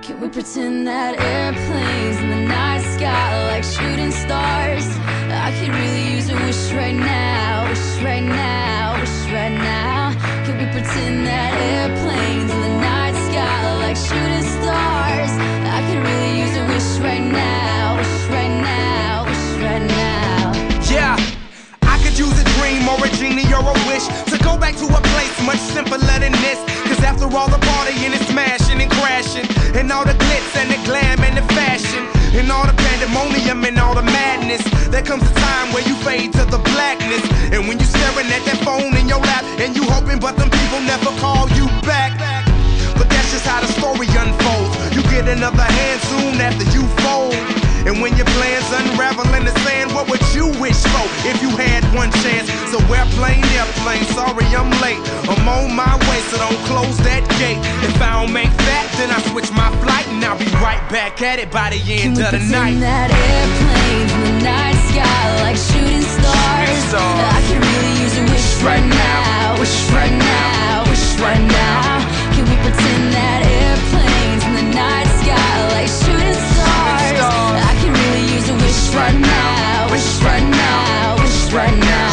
Can we pretend that airplanes in the night sky like shooting stars? I could really use a wish right now, wish right now, wish right now. Can we pretend that airplanes in the night sky like shooting stars? I could really use a wish right now, wish right now, wish right now. Yeah, I could use a dream or a genie or a wish to go back to a place much simpler than this. Cause after all the partying and smashing and crashing, and all the glitz and the glam and the fashion, and all the pandemonium and all the madness, there comes a time where you fade to the blackness. And when you staring at that phone in your lap, and you hoping but them people never call you back. But that's just how the story unfolds. You get another hand soon after you fold. And when your plans unravel in the sand, what would you wish for if you had one chance? So airplane, sorry I'm late. I'm on my way, so don't close that gate. If I don't make that, then I switch my flight, and I'll be right back at it by the end of the night. Can we pretend that airplanes in the night sky like shooting stars? I could really use a wish right now, wish right now, wish right now. Can we pretend that airplanes in the night sky like shooting stars? I can really use a wish right now, wish right now, wish right now.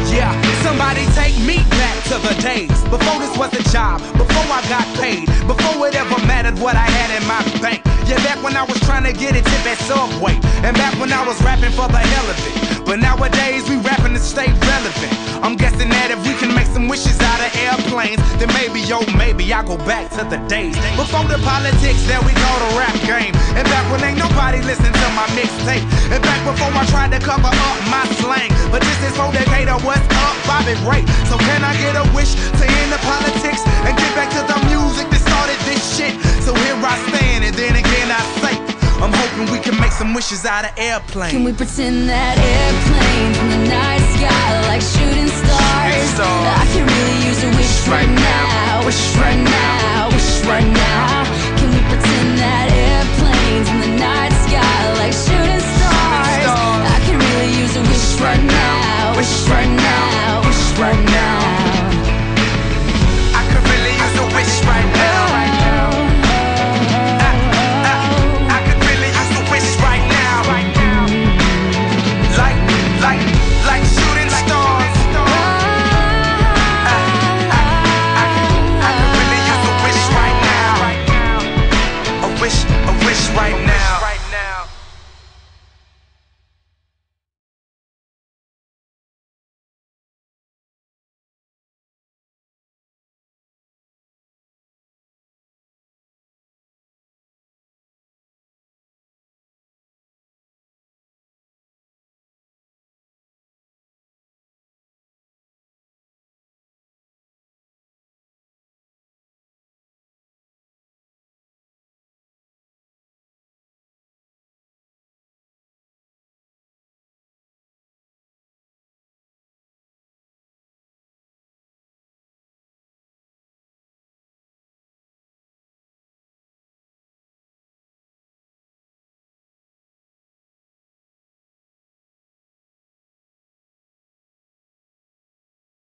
Yeah, somebody take me back to the days before this was a job, before I got paid, before it ever mattered what I had in my bank. Yeah, back when I was trying to get a tip at Subway, and back when I was rapping for the hell of it. But nowadays we rapping to stay relevant. I'm guessing that if we can make some wishes out of airplanes, then maybe, yo, maybe I'll go back to the days before the politics that we call the rap game. And back when ain't nobody listened to my mixtape. And back before I tried to cover up my slang. But this is for Decatur, what's up, Bobby Ray? So can I get a wish to end the politics and get back to the music that started this shit? So here I stand, and then again I say, I'm hoping we can make some wishes out of airplanes. Can we pretend that airplanes in the night sky like shooting stars? I can really use a wish right now, wish right now, wish right now. Can we pretend